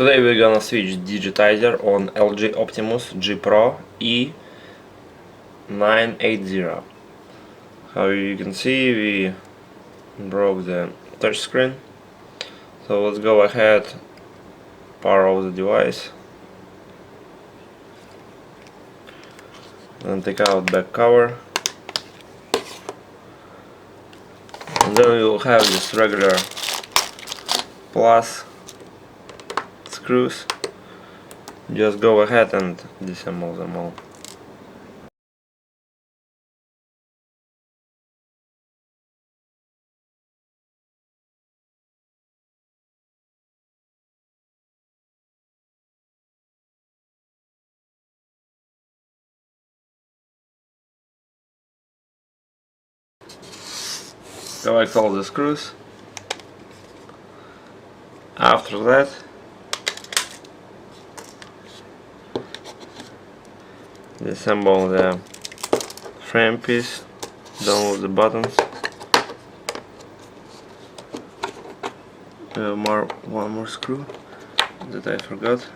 Today we're gonna switch digitizer on LG Optimus G Pro e980. How you can see, we broke the touchscreen, so let's go ahead, power off the device, then take out back cover, and then we will have this regular plus screws. Just go ahead and disassemble them all. Collect all the screws. After that, disassemble the frame piece, download the buttons. We have one more screw that I forgot.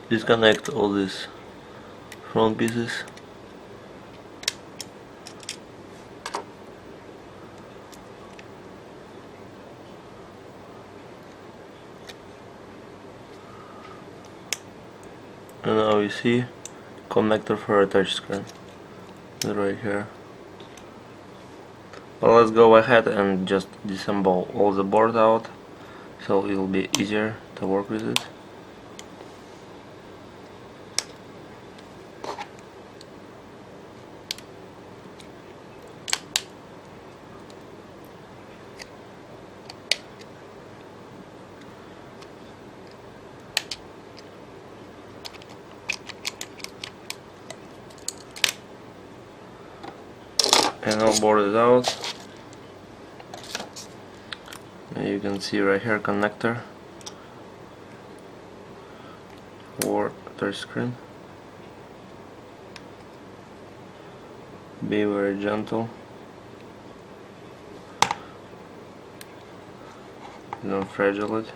Disconnect all these front pieces. And now you see connector for a touchscreen right here. But let's go ahead and just disassemble all the board out, so it will be easier to work with it. And all board is out. And you can see right here connector for touchscreen. Be very gentle. Don't fragile it.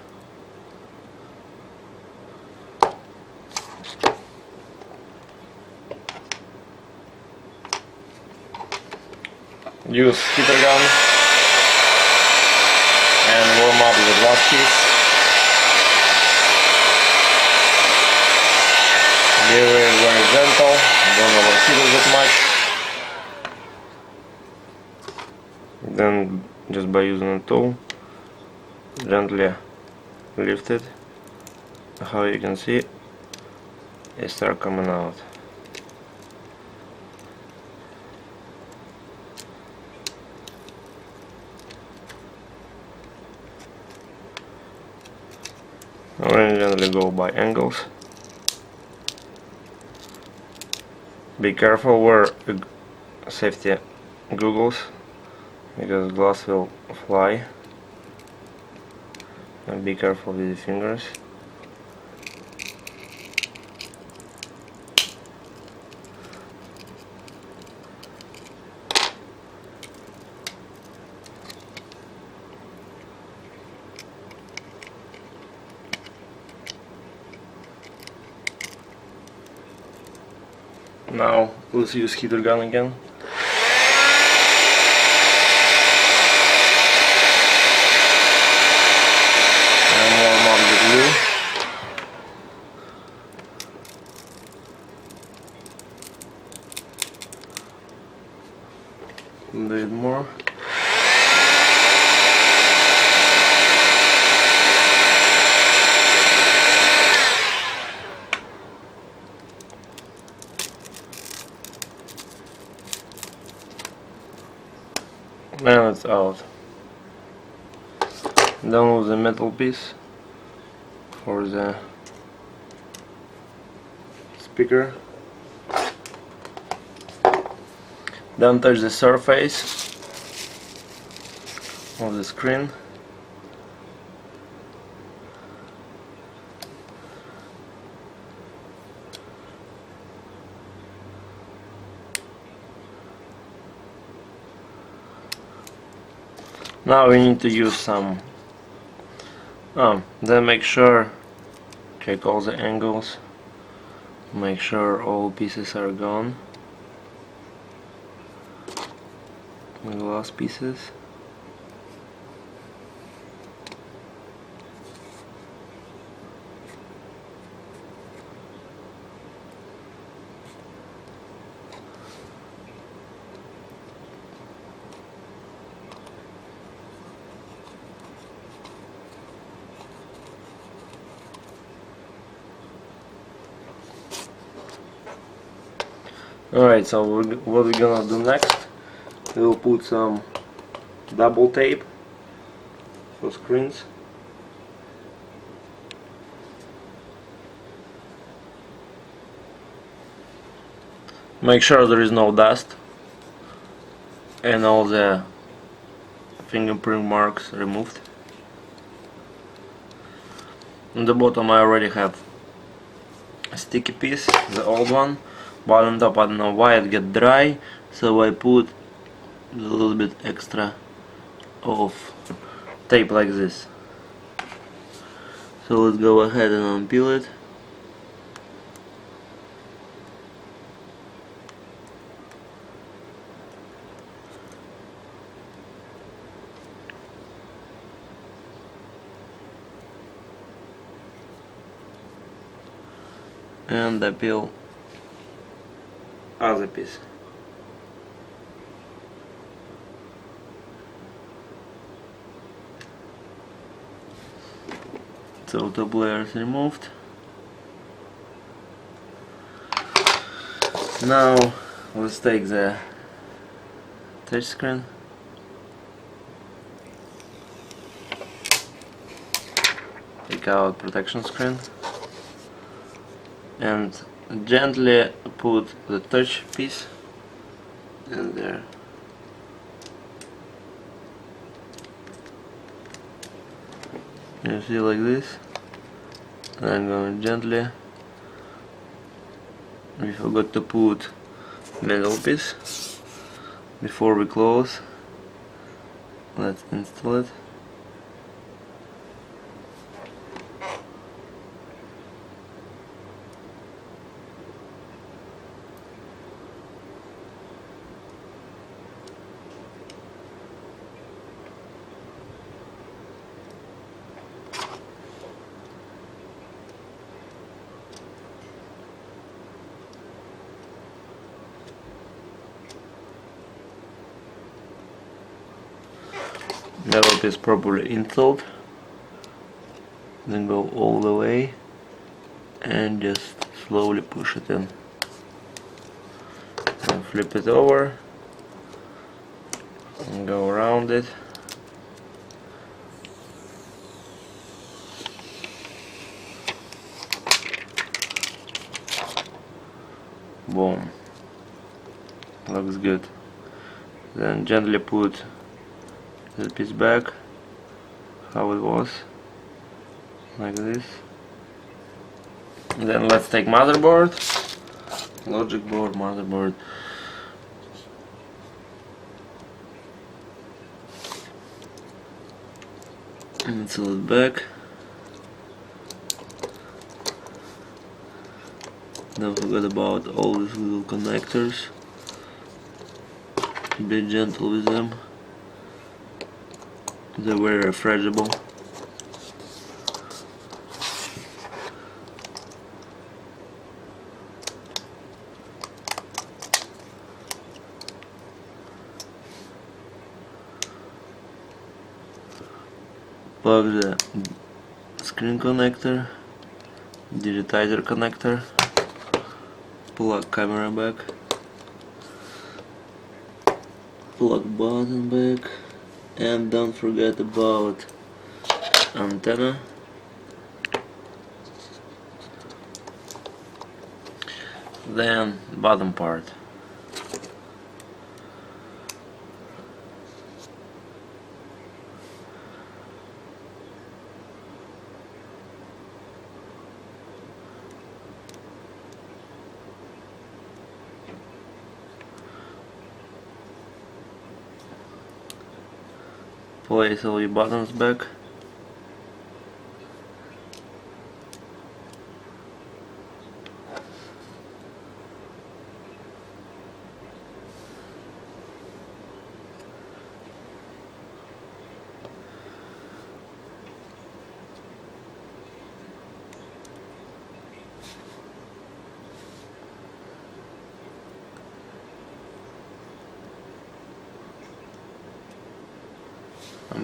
Use heater gun and warm up the glass piece. Be very gentle, don't overheat it that much. Then just by using a tool, gently lift it. How you can see, it starts coming out. Gently go by angles. Be careful, wear safety goggles because glass will fly, and be careful with the fingers. Now let's use heater gun again. And warm up the glue. A bit more. And it's out. Download the metal piece for the speaker. Don't touch the surface of the screen. Now we need to use some. Then make sure, check all the angles, make sure all pieces are gone, the glass pieces. Alright, so what we're gonna do next, we'll put some double tape for screens. Make sure there is no dust and all the fingerprint marks removed. On the bottom I already have a sticky piece, the old one, but on top I don't know why it get dry, so I put a little bit extra of tape like this. So let's go ahead and unpeel it. And I peel other piece. So top layer is removed. Now let's take the touch screen, take out protection screen, and gently put the touch piece in there. You see, like this. And I'm going gently. We forgot to put middle piece before we close. Let's install it. Middle piece properly installed. Then go all the way and just slowly push it in. And flip it over and go around it. Boom. Looks good. Then gently put the piece back how it was, like this. Then let's take motherboard, logic board, motherboard. Install it back. Don't forget about all these little connectors. Be gentle with them. They're very refreshable. Plug the screen connector, digitizer connector, plug camera back, plug button back, and don't forget about antenna. Then bottom part. place all your buttons back.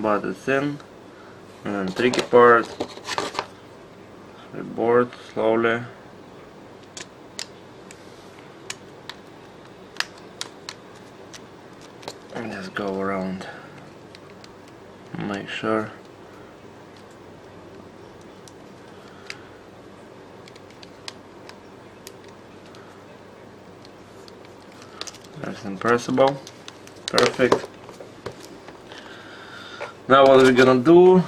But it's in, and then tricky part, reboard slowly. And just go around, make sure. Everything pressable, perfect. Now what we're gonna do,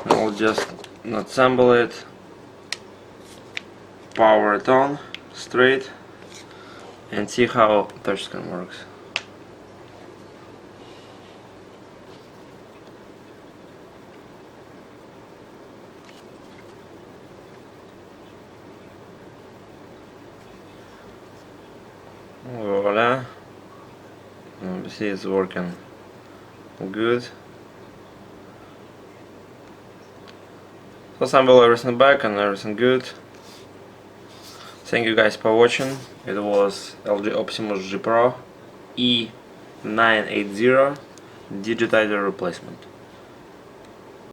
I'll just assemble it, power it on straight, and see how touchscreen works. Voila, you see it's working good. So assemble everything back and everything good. Thank you guys for watching. It was LG Optimus G Pro E980 digitizer replacement.